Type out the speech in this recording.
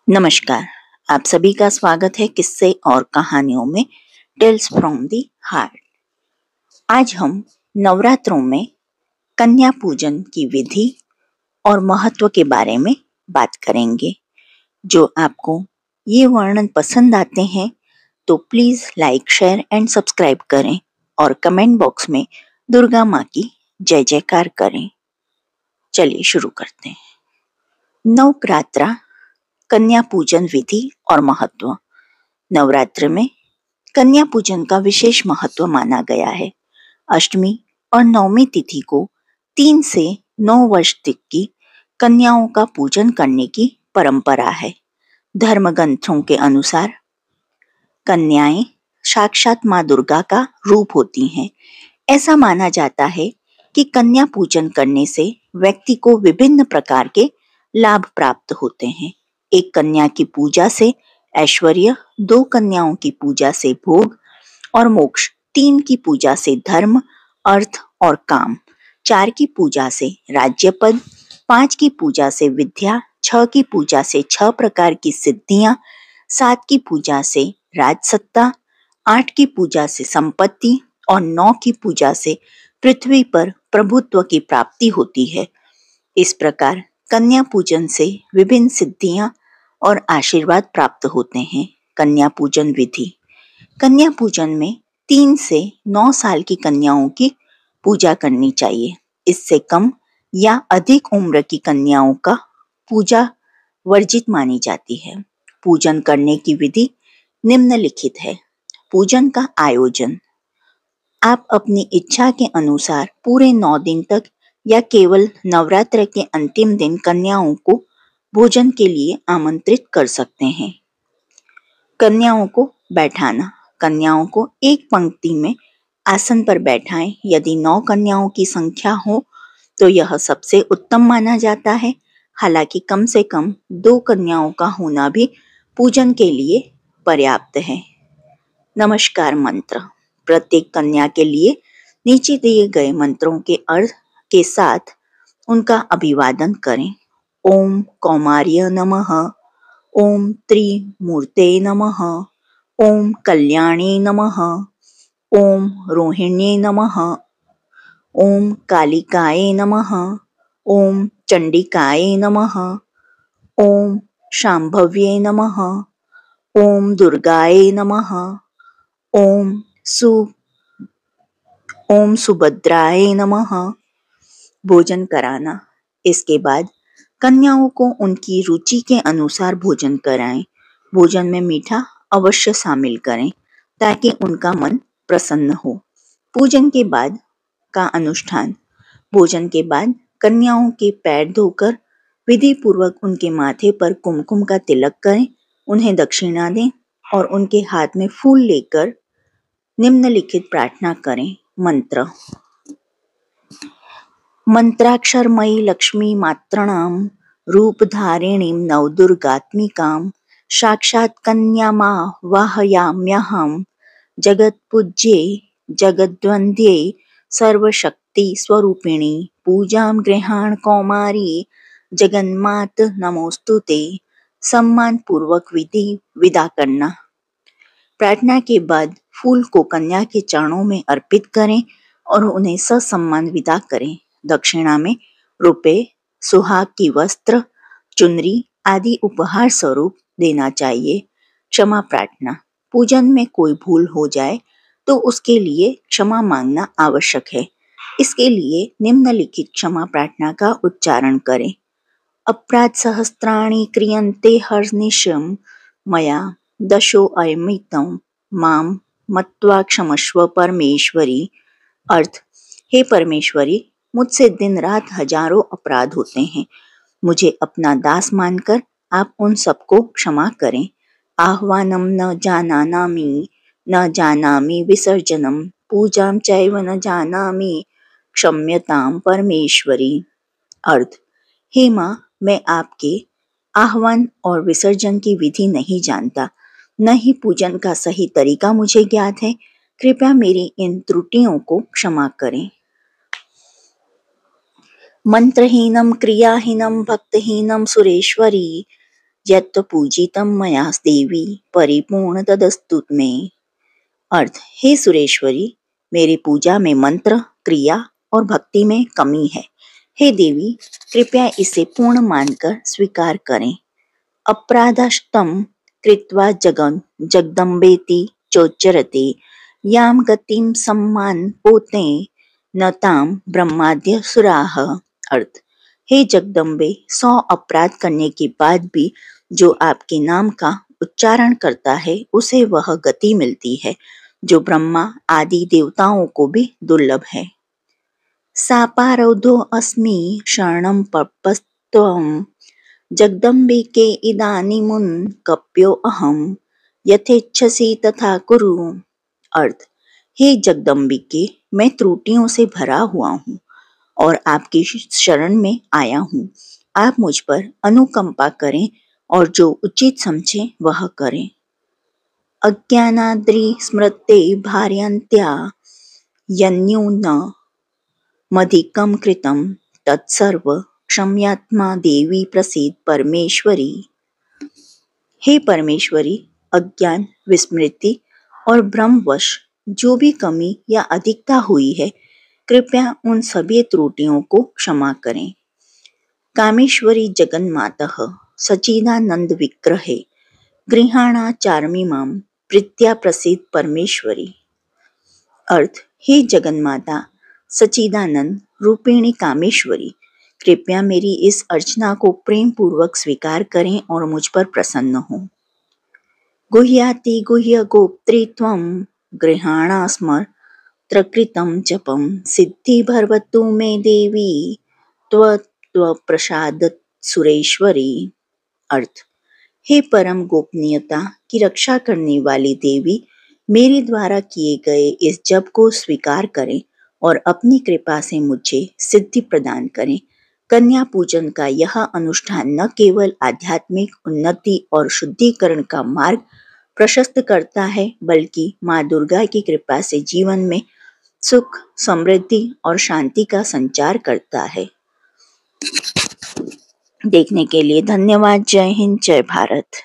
नमस्कार। आप सभी का स्वागत है किस्से और कहानियों में टेल्स फ्रॉम दी हार्ट। आज हम नवरात्रों में कन्या पूजन की विधि और महत्व के बारे में बात करेंगे। जो आपको ये वर्णन पसंद आते हैं तो please like, share and subscribe करें और कमेंट बॉक्स में दुर्गा माँ की जय जयकार करें। चलिए शुरू करते हैं। नवरात्रा कन्या पूजन विधि और महत्व। नवरात्र में कन्या पूजन का विशेष महत्व माना गया है। अष्टमी और नवमी तिथि को 3 से 9 वर्ष तक की कन्याओं का पूजन करने की परंपरा है। धर्म ग्रंथों के अनुसार कन्याएं साक्षात माँ दुर्गा का रूप होती हैं। ऐसा माना जाता है कि कन्या पूजन करने से व्यक्ति को विभिन्न प्रकार के लाभ प्राप्त होते हैं। एक कन्या की पूजा से ऐश्वर्य, 2 कन्याओं की पूजा से भोग और मोक्ष, 3 की पूजा से धर्म, अर्थ और काम, 4 की पूजा से राज्य पद, 5 की पूजा से विद्या, 6 की पूजा से 6 प्रकार की सिद्धियां, 7 की पूजा से राजसत्ता, 8 की पूजा से संपत्ति और 9 की पूजा से पृथ्वी पर प्रभुत्व की प्राप्ति होती है। इस प्रकार कन्या पूजन से विभिन्न सिद्धियां और आशीर्वाद प्राप्त होते हैं। कन्या पूजन विधि। कन्या पूजन में 3 से 9 साल की कन्याओं की पूजा करनी चाहिए। इससे कम या अधिक उम्र की कन्याओं का पूजा वर्जित मानी जाती है। पूजन करने की विधि निम्नलिखित है। पूजन का आयोजन। आप अपनी इच्छा के अनुसार पूरे 9 दिन तक या केवल नवरात्र के अंतिम दिन कन्याओं को भोजन के लिए आमंत्रित कर सकते हैं। कन्याओं को बैठाना। कन्याओं को एक पंक्ति में आसन पर बैठाएं। यदि 9 कन्याओं की संख्या हो तो यह सबसे उत्तम माना जाता है। हालांकि कम से कम 2 कन्याओं का होना भी पूजन के लिए पर्याप्त है। नमस्कार मंत्र। प्रत्येक कन्या के लिए नीचे दिए गए मंत्रों के अर्थ के साथ उनका अभिवादन करें। ओम कौमार्य नमः, ओम त्रिमूर्ते नमः, ओम कल्याणी नमः, ओम रोहिण्ये नमः, ओम कालिकाये नमः, ओम चंडिकाये नमः, ओम शांभव्ये नमः, ओम दुर्गाये नमः, ओम सुभद्राय नमः। भोजन कराना। इसके बाद कन्याओं को उनकी रुचि के अनुसार भोजन कराएं। भोजन में मीठा अवश्य शामिल करें ताकि उनका मन प्रसन्न हो। पूजन के बाद का अनुष्ठान। भोजन के बाद कन्याओं के पैर धोकर विधि पूर्वक उनके माथे पर कुमकुम का तिलक करें, उन्हें दक्षिणा दें और उनके हाथ में फूल लेकर निम्नलिखित प्रार्थना करें। मंत्र। मंत्राक्षरमयी लक्ष्मी मात्रणां रूपधारिणीं नवदुर्गात्मिकां साक्षात् कन्यामावाहयाम्यहं जगत्पूज्ये जगद्वन्द्ये सर्वशक्ति स्वरूपिणी पूजां गृहाण कौमारी जगन्मात नमोस्तुते। सम्मान पूर्वक विदा करना। प्रार्थना के बाद फूल को कन्या के चरणों में अर्पित करें और उन्हें ससम्मान विदा करें। दक्षिणा में रुपए, सुहाग की वस्त्र, चुनरी आदि उपहार स्वरूप देना चाहिए। क्षमा प्रार्थना। पूजन में कोई भूल हो जाए तो उसके लिए क्षमा मांगना आवश्यक है। इसके लिए निम्नलिखित क्षमा प्रार्थना का उच्चारण करें। अपराध सहस्त्राणि क्रियन्ते हर्निशं मया दशो अयमितं माम मत्वा क्षमस्व परमेश्वरी। अर्थ। हे परमेश्वरी, मुझसे दिन रात हजारों अपराध होते हैं। मुझे अपना दास मानकर आप उन सबको क्षमा करें। आह्वानं न जानामि विसर्जनं पूजां चैव न जानामि क्षम्यतां परमेश्वरी। अर्थ। हे माँ, मैं आपके आह्वान और विसर्जन की विधि नहीं जानता, न ही पूजन का सही तरीका मुझे ज्ञात है। कृपया मेरी इन त्रुटियों को क्षमा करें। मंत्रहीनं क्रियाहीनं भक्तिहीनं सुरेश्वरी यत् पूजितं मया देवी परिपूर्ण तदस्तु मे। अर्थ, हे सुरेश्वरी, मेरी पूजा में मंत्र, क्रिया और भक्ति में कमी है। हे देवी, कृपया इसे पूर्ण मानकर स्वीकार करें। अपराधष्टम कृत्वा जगदम्बेति चोच्चरते याम गतिम सम्मान पोते न ताम ब्रह्माद्य सुराह। अर्थ, हे जगदम्बे, 100 अपराध करने के बाद भी जो आपके नाम का उच्चारण करता है उसे वह गति मिलती है जो ब्रह्मा आदि देवताओं को भी दुर्लभ है। सापारौधो अस्मि शरणं पपस्त्वं जगदम्बिके इदानीमुन कप्यो अहम यथेच्छसि तथा कुरु। अर्थ, हे जगदम्बिके, मैं त्रुटियों से भरा हुआ हूँ और आपकी शरण में आया हूँ। आप मुझ पर अनुकंपा करें और जो उचित समझें वह करें। अज्ञानाद्रि स्मृते भार्यन्त्या यन्यून मधिकं कृतं तत्सर्व क्षम्यात्मा देवी प्रसीद परमेश्वरी। हे परमेश्वरी, अज्ञान, विस्मृति और भ्रमवश जो भी कमी या अधिकता हुई है, कृपया उन सभी त्रुटियों को क्षमा करें। कामेश्वरी जगन्मातः सच्चिदानंद विग्रहे गृहाणाचार्मिमां प्रीत्या प्रसीद परमेश्वरी। अर्थ, हे जगन्माता सच्चिदानंद रूपिणी कामेश्वरी, कृपया मेरी इस अर्चना को प्रेम पूर्वक स्वीकार करें और मुझ पर प्रसन्न हो। गुह्याति गुह्य गोप्त्री त्वं गृहाणास्मर कृतं जपं सिद्धि भर्वतु मे देवी त्व प्रसाद सुरेश्वरी। अर्थ, हे परम गोपनीयता की रक्षा करने वाली देवी, मेरे द्वारा किए गए इस जप को स्वीकार करें और अपनी कृपा से मुझे सिद्धि प्रदान करें। कन्या पूजन का यह अनुष्ठान न केवल आध्यात्मिक उन्नति और शुद्धिकरण का मार्ग प्रशस्त करता है, बल्कि माँ दुर्गा की कृपा से जीवन में सुख, समृद्धि और शांति का संचार करता है। देखने के लिए धन्यवाद। जय हिंद, जय भारत।